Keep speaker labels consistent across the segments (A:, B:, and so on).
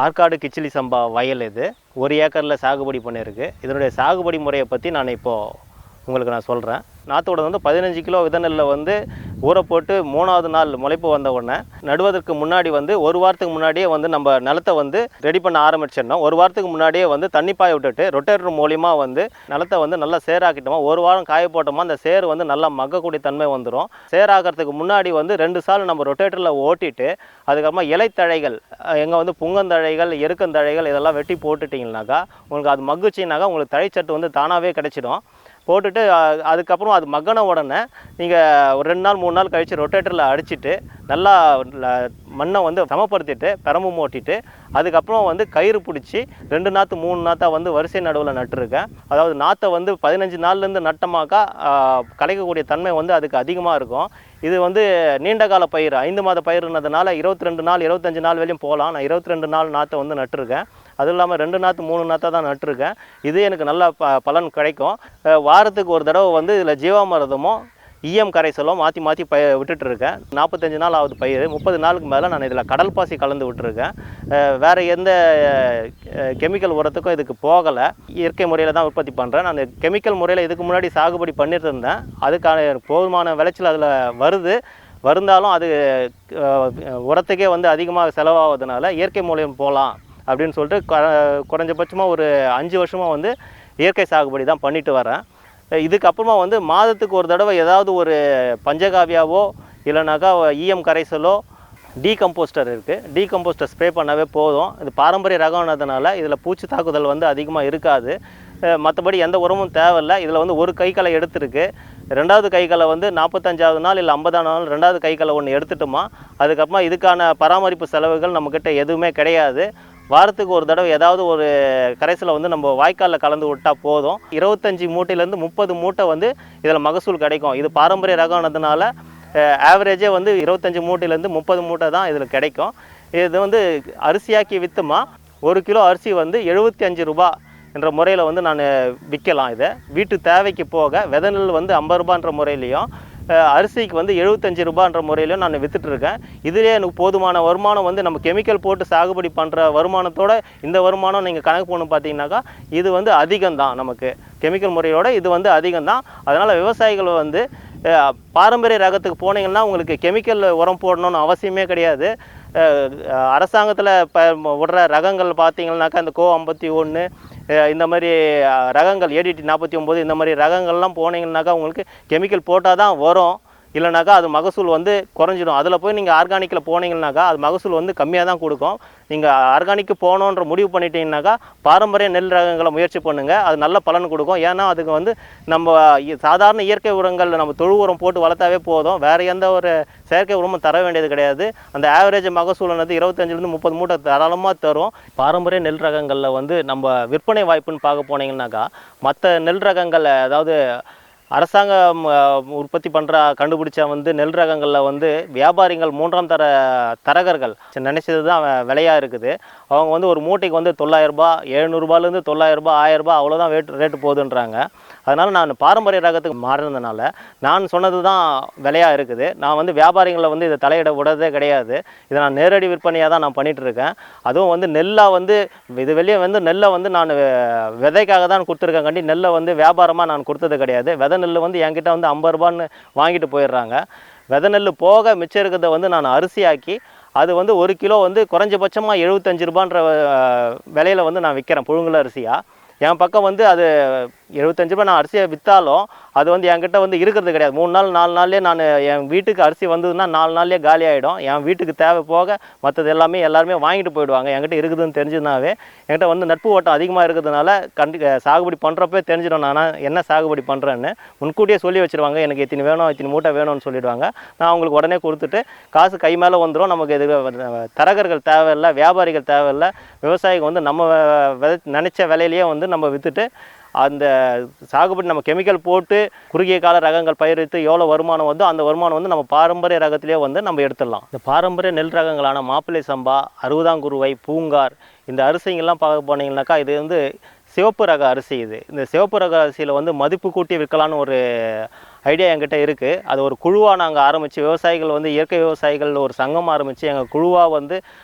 A: ஆற்காடு கிச்சிலி சம்பா வயல் இது 1 ஏக்கரில் சாகுபடி பண்ணியிருக்கு. இதனுடைய சாகுபடி முறையை பற்றி நான் இப்போது உங்களுக்கு நான் சொல்கிறேன். நாற்றோட வந்து 15 கிலோ வித நெல்லை வந்து ஊற போட்டு 3வது நாள் முளைப்பு வந்த உடனே நடுவதற்கு முன்னாடி வந்து 1 வாரத்துக்கு முன்னாடியே வந்து நம்ம நிலத்தை வந்து ரெடி பண்ண ஆரம்பிச்சிடணும். 1 வாரத்துக்கு முன்னாடியே வந்து தண்ணி பாய விட்டுட்டு ரொட்டேட்டர் மூலிமா வந்து நிலத்தை வந்து நல்லா சேராக்கிட்டோமா 1 வாரம் காய போட்டோமா அந்த சேர் வந்து நல்லா மக்கக்கூடிய தன்மை வந்துடும். சேராகிறதுக்கு முன்னாடி வந்து 2 சால் நம்ம ரொட்டேட்டரில் ஓட்டிட்டு அதுக்கப்புறமா இலைத்தழைகள் எங்கே வந்து புங்கந்தழைகள் எருக்கந்தழைகள் இதெல்லாம் வெட்டி போட்டுட்டிங்கனாக்கா உங்களுக்கு அது மக்குச்சின்னாக்கா உங்களுக்கு தழைச்சத்து வந்து தானாகவே கிடைச்சிடும். போட்டுட்டு அதுக்கப்புறம் அது மக்கின உடனே நீங்கள் ஒரு 2 நாள் 3 நாள் கழித்து ரொட்டேட்டரில் அடிச்சுட்டு நல்லா மண்ணை வந்து சமப்படுத்திட்டு பெரம்பு ஓட்டிட்டு அதுக்கப்புறம் வந்து கயிறு பிடிச்சி 2 நாற்று 3 நாற்றா வந்து வரிசை நடுவில் நட்டுருக்கேன். அதாவது நாற்றை வந்து 15 நாள்லேருந்து நட்டமாக்கா கிடைக்கக்கூடிய தன்மை வந்து அதுக்கு அதிகமாக இருக்கும். இது வந்து நீண்ட கால பயிர் 5 மாத பயிர்னதுனால 22 நாள் 25 நாள் வரையும் போகலாம். நான் 22 நாள் நாற்றை வந்து நட்டுருக்கேன். அதுவும் இல்லாமல் 2 நாற்று 3 நாற்றை தான் நட்டுருக்கேன். இது எனக்கு நல்ல பலன் கிடைக்கும். வாரத்துக்கு ஒரு தடவை வந்து இதில் ஜீவாமிர்தமும் ஈயம் கரைசலும் மாற்றி மாற்றி விட்டுட்டுருக்கேன். 45 நாள் ஆகுது பயிர். 30 நாளுக்கு மேலே நான் இதில் கடல் பாசி கலந்து விட்டுருக்கேன். வேறு எந்த கெமிக்கல் உரத்துக்கும் இதுக்கு போகலை. இயற்கை முறையில் தான் உற்பத்தி பண்ணுறேன். நான் கெமிக்கல் முறையில் இதுக்கு முன்னாடி சாகுபடி பண்ணிட்டு இருந்தேன். அதுக்கான போதுமான விளைச்சல் அதில் வருந்தாலும் அது உரத்துக்கே வந்து அதிகமாக செலவாகிறதுனால இயற்கை மூலியம் போகலாம் அப்படின்னு சொல்லிட்டு குறைஞ்சபட்சமாக ஒரு 5 வருஷமாக வந்து இயற்கை சாகுபடி தான் பண்ணிட்டு வரேன். இதுக்கப்புறமா வந்து மாதத்துக்கு ஒரு தடவை ஏதாவது ஒரு பஞ்சகாவியாவோ இல்லைனாக்கா ஈயம் கரைசலோ டீகம்போஸ்டர் இருக்குது. டீகம்போஸ்டர் ஸ்ப்ரே பண்ணாவே போதும். இது பாரம்பரிய ரகம்னதுனால இதில் பூச்சி தாக்குதல் வந்து அதிகமாக இருக்காது. மற்றபடி எந்த உரமும் தேவையில்லை. இதில் வந்து ஒரு கைக்களை எடுத்துருக்கு. 2வது கைக்களை வந்து 45வது நாள் இல்லை 50ஆம் நாள் 2வது கைக்களை ஒன்று எடுத்துட்டோமா அதுக்கப்புறமா இதுக்கான பராமரிப்பு செலவுகள் நம்மக்கிட்ட எதுவுமே கிடையாது. வாரத்துக்கு ஒரு தடவை ஏதாவது ஒரு கரைசலை வந்து நம்ம வாய்க்காலில் கலந்து விட்டால் போதும். 25 மூட்டையிலேருந்து 30 மூட்டை வந்து இதில் மகசூல் கிடைக்கும். இது பாரம்பரிய ரகம்னதுனால ஆவரேஜே வந்து 25 மூட்டையிலேருந்து 30 மூட்டை தான் இதில் கிடைக்கும். இது வந்து அரிசியாக்கி விற்றுமா 1 கிலோ அரிசி வந்து 75 ரூபா என்ற முறையில் வந்து நான் விற்கலாம். இதை வீட்டு தேவைக்கு போக வித நெல் வந்து 50 ரூபான்ற முறையிலையும் அரிசிக்கு வந்து 75 ரூபான்ற முறையிலையும் நான் விற்றுட்ருக்கேன். இதிலே எனக்கு போதுமான வருமானம் வந்து நம்ம கெமிக்கல் போட்டு சாகுபடி பண்ணுற வருமானத்தோட இந்த வருமானம் நீங்கள் கணக்கு பண்ணு பார்த்தீங்கன்னாக்கா இது வந்து அதிகம்தான். நமக்கு கெமிக்கல் முறையோட இது வந்து அதிகம்தான். அதனால் விவசாயிகள் வந்து பாரம்பரிய ரகத்துக்கு போனீங்கன்னா உங்களுக்கு கெமிக்கல் உரம் போடணும்னு அவசியமே கிடையாது. அரசாங்கத்தில் விடுற ரகங்கள் பார்த்தீங்கன்னாக்கா இந்த கோ 51 இந்த மாதிரி ரகங்கள் ADT 49 இந்த மாதிரி ரகங்கள்லாம் போனீங்கன்னாக்கா உங்களுக்கு கெமிக்கல் போட்டால் தான் வரும். இல்லைனாக்கா அது மகசூல் வந்து குறைஞ்சிடும். அதில் போய் நீங்கள் ஆர்கானிக்கில் போனீங்கன்னாக்கா அது மகசூல் வந்து கம்மியாக தான் கொடுக்கும். நீங்கள் ஆர்கானிக்கு போகணுன்ற முடிவு பண்ணிட்டீங்கன்னாக்கா பாரம்பரிய நெல் ரகங்களை முயற்சி பண்ணுங்கள். அது நல்ல பலன் கொடுக்கும். ஏன்னா அதுக்கு வந்து நம்ம சாதாரண இயற்கை உரங்கள் நம்ம தொழு உரம் போட்டு வளர்த்தாவே போதும். வேறு எந்த ஒரு செயற்கை உரமும் தர வேண்டியது கிடையாது. அந்த ஆவரேஜ் மகசூல்னது 25லேருந்து 30 மூட்டை தாராளமாக தரும். பாரம்பரிய நெல் ரகங்களில் வந்து நம்ம விற்பனை வாய்ப்புன்னு பார்க்க போனீங்கன்னாக்கா மற்ற நெல் ரகங்கள் அதாவது அரசாங்கம் உற்பத்தி கண்டுபிடிச்ச வந்து நெல் ரகங்களில் வந்து வியாபாரிகள் 3ஆம் தரகர்கள் நினைச்சது தான் விலையாக இருக்குது. அவங்க வந்து ஒரு மூட்டைக்கு வந்து 900 ரூபா 700 ரூபாயிலேருந்து 900 ரூபா 1000 ரூபா அவ்வளோதான் ரேட்டு போகுதுன்றாங்க. அதனால் நான் பாரம்பரிய ரகத்துக்கு மாறினதுனால நான் சொன்னது தான் விலையாக இருக்குது. நான் வந்து வியாபாரிகளை வந்து இதை தலையிட விடதே கிடையாது. இதை நான் நேரடி விற்பனையாக தான் நான் பண்ணிகிட்ருக்கேன். அதுவும் வந்து நெல்லாக வந்து இது வெளியே வந்து நெல்லை வந்து நான் விதைக்காக தான் கொடுத்துருக்கேன். கண்டி நெல்லை வந்து வியாபாரமாக நான் கொடுத்தது கிடையாது. விதை நெல் வந்து என்கிட்ட வந்து 50 ரூபான்னு வாங்கிட்டு போயிடுறாங்க. விதை நெல் போக மிச்சம் இருக்கிறத வந்து நான் அரிசியாக்கி அது வந்து 1 கிலோ வந்து குறைஞ்சபட்சமாக 75 ரூபான்ற விலையில் வந்து நான் விற்கிறேன் புழுங்கல் அரிசியாக. என் பக்கம் வந்து அது 75 ரூபா நான் அரிசியை விற்றாலும் அது வந்து என்கிட்ட வந்து இருக்கிறது கிடையாது. 3 நாள் 4 நாள்லேயே நான் என் வீட்டுக்கு அரிசி வந்ததுன்னா 4 நாள்லேயே காலி ஆகிடும். என் வீட்டுக்கு தேவை போக மற்றது எல்லாருமே வாங்கிட்டு போயிடுவாங்க. என்கிட்ட இருக்குதுன்னு தெரிஞ்சதுனாவே என்கிட்ட வந்து நட்பு ஓட்டம் அதிகமாக இருக்கிறதுனால சாகுபடி பண்ணுறப்பே தெரிஞ்சிடும் நான் என்ன சாகுபடி பண்ணுறேன்னு. முன்கூட்டியே சொல்லி வச்சுருவாங்க. எனக்கு இத்தனை வேணும் இத்தனை மூட்டை வேணும்னு சொல்லிவிடுவாங்க. நான் அவங்களுக்கு உடனே கொடுத்துட்டு காசு கை மேலே வந்துடும். நமக்கு இது தரகர்கள் தேவையில்லை, வியாபாரிகள் தேவையில்லை. விவசாயிகள் வந்து நம்ம நினச்ச விலையிலேயே வந்து நம்ம விற்றுட்டு அந்த சாகுபடி நம்ம கெமிக்கல் போட்டு குறுகிய கால ரகங்கள் பயிரிட்டு எவ்வளோ வருமானம் வந்து அந்த வருமானம் வந்து நம்ம பாரம்பரிய ரகத்திலே வந்து நம்ம எடுத்துடலாம். இந்த பாரம்பரிய நெல் ரகங்களான மாப்பிள்ளை சம்பா, 60ஆங்குருவை, பூங்கார் இந்த அரிசிங்கெல்லாம் பார்க்க போனீங்கன்னாக்கா இது வந்து சிவப்பு ரக அரிசி. இந்த சிவப்பு ரக அரிசியில் வந்து மதிப்பு கூட்டி விற்கலான்னு ஒரு ஐடியா என்கிட்ட இருக்குது. அது ஒரு குழுவாக நாங்கள் ஆரம்பித்து விவசாயிகள் வந்து இயற்கை விவசாயிகள் ஒரு சங்கம் ஆரம்பித்து எங்கள் குழுவாக வந்து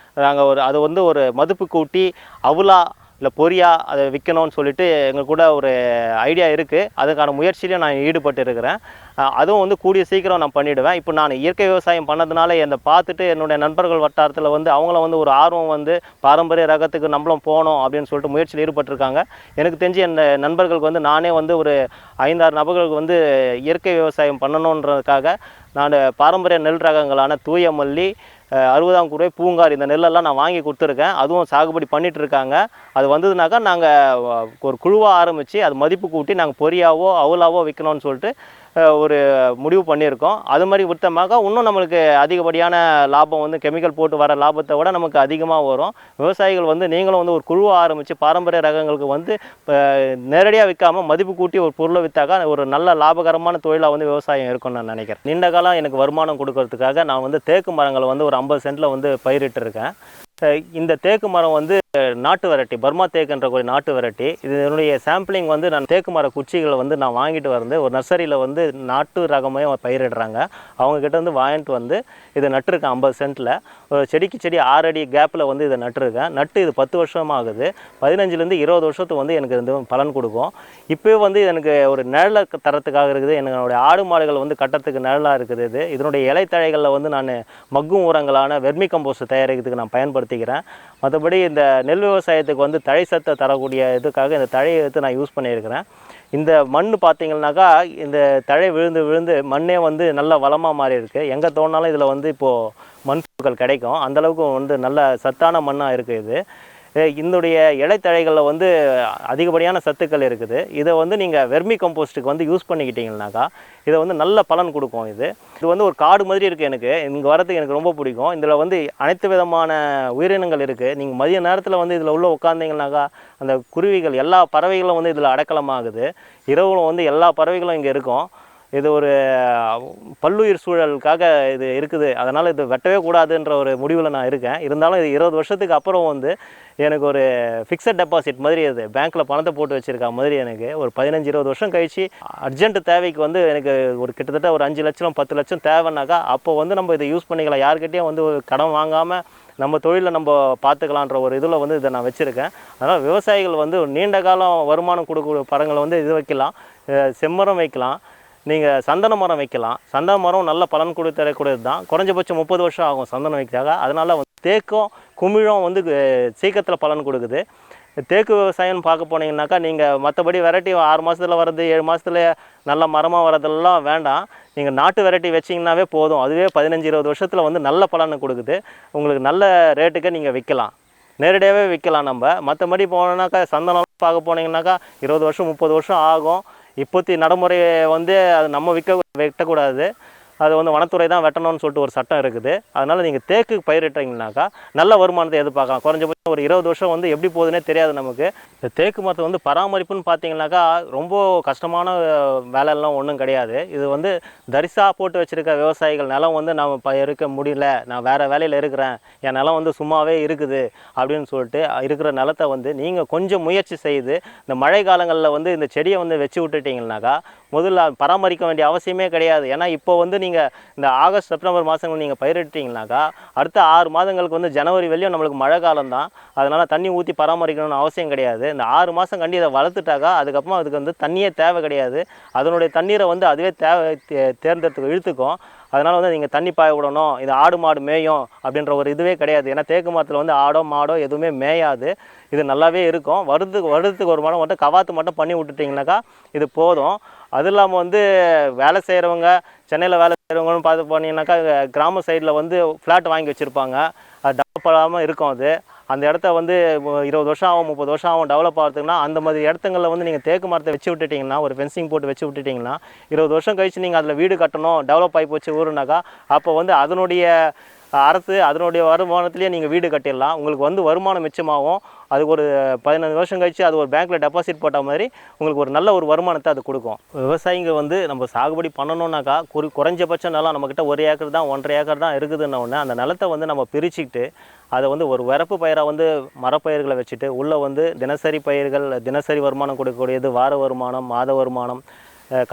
A: நாங்கள் அது வந்து ஒரு மதிப்பு கூட்டி அவுலா இல்லை பொரியா அதை விற்கணும்னு சொல்லிட்டு எங்கள் கூட ஒரு ஐடியா இருக்குது. அதுக்கான முயற்சியிலையும் நான் ஈடுபட்டு இருக்கிறேன். அதுவும் வந்து கூடிய சீக்கிரம் நான் பண்ணிவிடுவேன். இப்போ நான் இயற்கை விவசாயம் பண்ணதுனால என்னை பார்த்துட்டு என்னுடைய நண்பர்கள் வட்டாரத்தில் வந்து அவங்கள வந்து ஒரு ஆர்வம் வந்து பாரம்பரிய ரகத்துக்கு நம்மளும் போகணும் அப்படின்னு சொல்லிட்டு முயற்சியில் ஈடுபட்டிருக்காங்க. எனக்கு தெரிஞ்சு என் நண்பர்களுக்கு வந்து நானே வந்து ஒரு 5-6 நபர்களுக்கு வந்து இயற்கை விவசாயம் பண்ணணுன்றதுக்காக நான் பாரம்பரிய நெல் ரகங்களான தூய மல்லி, 60ஆம் குருவை, பூங்கார் இந்த நெல்லெல்லாம் நான் வாங்கி கொடுத்துருக்கேன். அதுவும் சாகுபடி பண்ணிகிட்டு இருக்காங்க. அது வந்ததுனாக்கா நாங்கள் ஒரு குழுவாக ஆரம்பித்து அது மதிப்பு கூட்டி நாங்கள் பொரியாவோ அவுலாவோ விற்கணும்னு சொல்லிட்டு ஒரு முடிவு பண்ணியிருக்கோம். அது மாதிரி விற்றமாக்கா இன்னும் நம்மளுக்கு அதிகப்படியான லாபம் வந்து கெமிக்கல் போட்டு வர லாபத்தை விட நமக்கு அதிகமாக வரும். விவசாயிகள் வந்து நீங்களும் வந்து ஒரு குழுவாக ஆரம்பித்து பாரம்பரிய ரகங்களுக்கு வந்து நேரடியாக விற்காமல் மதிப்பு கூட்டி ஒரு பொருளை விற்றாக்கா ஒரு நல்ல லாபகரமான தொழிலாக வந்து விவசாயம் இருக்கும்னு நான் நினைக்கிறேன். நீண்ட காலம் எனக்கு வருமானம் கொடுக்கறதுக்காக நான் வந்து தேக்கு மரங்களை வந்து ஒரு 50 சென்ட்டில் வந்து பயிரிட்டிருக்கேன். இந்த தேக்கு மரம் வந்து நாட்டு வெரைட்டி, பர்மா தேக்குன்ற ஒரு நாட்டு வெரைட்டி. இதனுடைய சாம்பிளிங் வந்து நான் தேக்கு மர குச்சிகளை வந்து நான் வாங்கிட்டு வந்து ஒரு நர்சரியில் வந்து நாட்டு ரகமே பயிரிடுறாங்க. அவங்கக்கிட்ட வந்து வாங்கிட்டு வந்து இதை நட்டுருக்கேன் 50 சென்ட்டில். ஒரு செடிக்கு செடி 6 அடி கேப்பில் வந்து இதை நட்டுருக்கேன். நட்டு இது 10 வருஷமாக ஆகுது. 15லேருந்து 20 வருஷத்துக்கு வந்து எனக்கு வந்து பலன் கொடுக்கும். இப்போயே வந்து எனக்கு ஒரு நிழலை தரத்துக்காக இருக்குது. என்னுடைய ஆடு மாடுகள் வந்து கட்டுறதுக்கு நிழலாக இருக்குது. இதனுடைய இலைத்தழைகளில் வந்து நான் மக்கும் உரங்களான வெர்மி கம்போஸ்ட் தயாரிக்கிறதுக்கு நான் பயன்படுத்திக்கிறேன். மற்றபடி இந்த நெல் விவசாயத்துக்கு வந்து தழை சத்தை தரக்கூடிய இதுக்காக இந்த தழையை எடுத்து நான் யூஸ் பண்ணியிருக்கிறேன். இந்த மண் பார்த்திங்கனாக்கா இந்த தழை விழுந்து விழுந்து மண்ணே வந்து நல்ல வளமாக மாறி இருக்குது. எங்கே தோணாலும் இதில் வந்து இப்போது மண்புழுக்கள் கிடைக்கும். அந்தளவுக்கு வந்து நல்ல சத்தான மண்ணாக இருக்குது இது. இதனுடைய இலைத்தழைகளில் வந்து அதிகப்படியான சத்துக்கள் இருக்குது. இதை வந்து நீங்கள் வெர்மி கம்போஸ்ட்டுக்கு வந்து யூஸ் பண்ணிக்கிட்டீங்கன்னாக்கா இதை வந்து நல்ல பலன் கொடுக்கும். இது வந்து ஒரு காடு மாதிரி இருக்குது. எனக்கு இங்கே வரதுக்கு எனக்கு ரொம்ப பிடிக்கும். இதில் வந்து அனைத்து விதமான உயிரினங்கள் இருக்குது. நீங்கள் மதிய நேரத்தில் வந்து இதில் உள்ள உட்காந்திங்கனாக்கா அந்த குருவிகள் எல்லா பறவைகளும் வந்து இதில் அடக்கலமாகுது. இரவுல வந்து எல்லா பறவைகளும் இங்கே இருக்கும். இது ஒரு பல்லுயிர் சூழலுக்காக இது இருக்குது. அதனால் இது வெட்டவே கூடாதுன்ற ஒரு முடிவில் நான் இருக்கேன். இருந்தாலும் இது 20 வருஷத்துக்கு அப்புறம் வந்து எனக்கு ஒரு ஃபிக்ஸட் டெபாசிட் மாதிரி அது பேங்க்கில் பணத்தை போட்டு வச்சுருக்கா மாதிரி எனக்கு ஒரு 15-20 வருஷம் கழிச்சு அர்ஜென்ட் தேவைக்கு வந்து எனக்கு ஒரு கிட்டத்தட்ட ஒரு 5 லட்சம் 10 லட்சம் தேவைன்னாக்கா அப்போ வந்து நம்ம இதை யூஸ் பண்ணிக்கலாம். யார்கிட்டையும் வந்து ஒரு கடன் வாங்காமல் நம்ம தொழிலை நம்ம பார்த்துக்கலான்ற ஒரு இதில் வந்து இதை நான் வச்சுருக்கேன். அதனால் விவசாயிகள் வந்து நீண்ட காலம் வருமானம் கொடுக்கக்கூடிய பழங்களை வந்து இது வைக்கலாம். செம்மரம் வைக்கலாம், நீங்கள் சந்தன மரம் வைக்கலாம். சந்தன மரம் நல்ல பலன் தரக்கூடியது தான். குறைஞ்சபட்சம் 30 வருஷம் ஆகும் சந்தனம் வைக்கிறாங்க. அதனால் வந்து தேக்கும் குமிழும் வந்து சீக்கிரத்தில் பலன் கொடுக்குது. தேக்கு விவசாயம்னு பார்க்க போனீங்கன்னாக்கா நீங்கள் மற்றபடி வெரைட்டி 6 மாதத்தில் வர்றது 7 மாதத்துல நல்ல மரமாக வரதெல்லாம் வேண்டாம். நீங்கள் நாட்டு வெரைட்டி வச்சிங்கன்னாவே போதும். அதுவே 15-20 வருஷத்தில் வந்து நல்ல பலனை கொடுக்குது. உங்களுக்கு நல்ல ரேட்டுக்கு நீங்கள் விற்கலாம், நேரடியாகவே விற்கலாம். நம்ம மற்றபடி போனோன்னாக்கா சந்தனம் பார்க்க போனீங்கன்னாக்கா 20 வருஷம் 30 வருஷம் ஆகும். இப்போத்தி நடைமுறையை வந்து அது நம்ம வெட்டக்கூடாது. அது வந்து வனத்துறை தான் வெட்டணும்னு சொல்லிட்டு ஒரு சட்டம் இருக்குது. அதனால் நீங்கள் தேக்கு பயிரிட்டீங்கன்னாக்கா நல்ல வருமானத்தை எதிர்பார்க்கலாம். குறைஞ்சபட்சம் ஒரு 20 வருஷம் வந்து எப்படி போகுதுன்னே தெரியாது நமக்கு. இந்த தேக்கு மரத்தை வந்து பராமரிப்புன்னு பார்த்தீங்கன்னாக்கா ரொம்ப கஷ்டமான வேலையெல்லாம் ஒன்றும் கிடையாது. இது வந்து தரிசாக போட்டு வச்சுருக்க விவசாயிகள் நிலம் வந்து நம்ம இருக்க முடியல, நான் வேறு வேலையில் இருக்கிறேன், என் நிலம் வந்து சும்மாவே இருக்குது அப்படின்னு சொல்லிட்டு இருக்கிற நிலத்தை வந்து நீங்கள் கொஞ்சம் முயற்சி செய்து இந்த மழை காலங்களில் வந்து இந்த செடியை வந்து வச்சு விட்டுட்டிங்கனாக்கா முதல்ல பராமரிக்க வேண்டிய அவசியமே கிடையாது. ஏன்னா இப்போ வந்து நீங்கள் இந்த ஆகஸ்ட் செப்டம்பர் மாதங்கள் நீங்கள் பயிரிட்டிங்கனாக்கா அடுத்த 6 மாதங்களுக்கு வந்து ஜனவரி வெளியும் நம்மளுக்கு மழை காலம் தான். அதனால் தண்ணி ஊற்றி பராமரிக்கணும்னு அவசியம் கிடையாது. இந்த 6 மாதம் கண்டி இதை வளர்த்துட்டாக்கா அதுக்கப்புறம் அதுக்கு வந்து தண்ணியே தேவை கிடையாது. அதனுடைய தண்ணீரை வந்து அதுவே தேர்ந்தெடுத்து இழுத்துக்கும். அதனால் வந்து நீங்கள் தண்ணி பாய விடணும், இது ஆடு மாடு மேயும் அப்படின்ற ஒரு இதுவே கிடையாது. ஏன்னா தேக்கு மரத்தில் வந்து ஆடோ மாடோ எதுவுமே மேயாது. இது நல்லாவே இருக்கும். வருடத்துக்கு ஒரு மரம் மட்டும் கவாத்து மட்டும் பண்ணி விட்டுட்டிங்கனாக்கா இது போதும். அது இல்லாமல் வந்து வேலை செய்கிறவங்க, சென்னையில் வேலை செய்கிறவங்கன்னு பார்த்து போனீங்கன்னாக்கா கிராம சைடில் வந்து ஃப்ளாட் வாங்கி வச்சுருப்பாங்க. அது டெவலப் ஆகாமல் இருக்கும். அந்த இடத்த வந்து 20 வருஷம் ஆகும் 30 வருஷம் ஆகும் டெவலப் ஆகிறதுக்குன்னா அந்த மாதிரி இடத்துங்களில் வந்து நீங்கள் தேக்கு மரத்தை வச்சு விட்டுட்டிங்கன்னா ஒரு ஃபென்சிங் போட்டு வச்சு விட்டுட்டிங்கன்னா 20 வருஷம் கழிச்சு நீங்கள் அதில் வீடு கட்டணும், டெவலப் ஆகி போச்சு ஊருனாக்கா அப்போ வந்து அதனுடைய அரசு அதனுடைய வருமானத்திலேயே நீங்கள் வீடு கட்டிடலாம். உங்களுக்கு வந்து வருமானம் மிச்சமாகும். அதுக்கு ஒரு 15 வருஷம் கழிச்சு அது ஒரு பேங்க்கில் டெபாசிட் போட்ட மாதிரி உங்களுக்கு ஒரு நல்ல ஒரு வருமானத்தை அது கொடுக்கும். விவசாயிங்க வந்து நம்ம சாகுபடி பண்ணணுன்னாக்கா குறைஞ்சபட்ச நிலம் நம்மக்கிட்ட 1 ஏக்கர் தான் 1.5 ஏக்கர் தான் இருக்குதுன்ன உடனே அந்த நிலத்தை வந்து நம்ம பிரிச்சுக்கிட்டு அதை வந்து ஒரு வரப்பு பயிராக வந்து மரப்பயிர்களை வச்சுட்டு உள்ளே வந்து தினசரி பயிர்கள், தினசரி வருமானம் கொடுக்கக்கூடியது, வார வருமானம், மாத வருமானம்,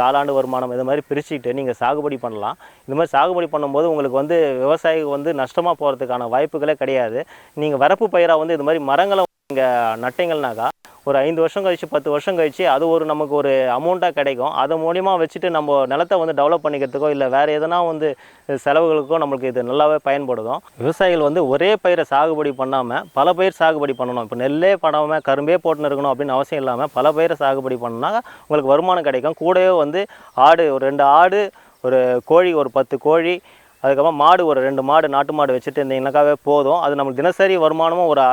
A: காலாண்டு வருமானம் இது மாதிரி பிரிச்சுக்கிட்டு நீங்கள் சாகுபடி பண்ணலாம். இந்த மாதிரி சாகுபடி பண்ணும்போது உங்களுக்கு வந்து விவசாயிகள் வந்து நஷ்டமாக போகிறதுக்கான வாய்ப்புகளே கிடையாது. நீங்கள் வரப்பு பயிராக வந்து இது மாதிரி மரங்களை நீங்கள் நட்டிங்கள்னாக்கா ஒரு 5 வருஷம் கழிச்சு 10 வருஷம் கழிச்சு அது ஒரு நமக்கு ஒரு அமௌண்ட்டாக கிடைக்கும். அதை மூலிமா வச்சுட்டு நம்ம நிலத்தை வந்து டெவலப் பண்ணிக்கிறதுக்கோ இல்லை வேறு எதனா வந்து செலவுகளுக்கோ நம்மளுக்கு இது நல்லாவே பயன்படுதும். விவசாயிகள் வந்து ஒரே பயிரை சாகுபடி பண்ணாமல் பல பயிர் சாகுபடி பண்ணணும். இப்போ நெல்லே பண்ணாமல் கரும்பே போட்டுன்னு இருக்கணும் அப்படின்னு அவசியம் இல்லாமல் பல பயிரை சாகுபடி பண்ணால் உங்களுக்கு வருமானம் கிடைக்கும். கூடவே வந்து ஆடு ஒரு 2 ஆடு, ஒரு கோழி ஒரு 10 கோழி, அதுக்கப்புறம் மாடு ஒரு 2 மாடு நாட்டு மாடு வச்சுட்டு இருந்தீங்கன்னாக்காவே போதும். அது நமக்கு தினசரி வருமானமும் ஒரு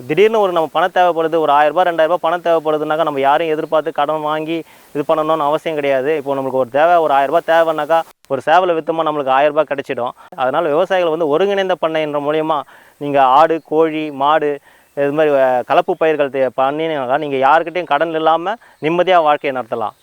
A: திடீர்னு ஒரு நம்ம பணம் தேவைப்படுது, ஒரு 1000 ரூபாய் 2000 பணம் தேவைப்படுதுனாக்கா நம்ம யாரையும் எதிர்பார்த்து கடன் வாங்கி இது பண்ணணும்னு அவசியம் கிடையாது. இப்போ நம்மளுக்கு ஒரு தேவை ஒரு 1000 ரூபாய் தேவைன்னாக்கா ஒரு சேவலை விற்றோமா நம்மளுக்கு 1000 ரூபாய் கிடைச்சிடும். அதனால் விவசாயிகள் வந்து ஒருங்கிணைந்த பண்ணைன்ற மூலிமா நீங்கள் ஆடு, கோழி, மாடு இது மாதிரி கலப்பு பயிர்கள் பண்ணினீங்கன்னா நீங்கள் யாருக்கிட்டையும் கடன் இல்லாமல் நிம்மதியாக வாழ்க்கையை நடத்தலாம்.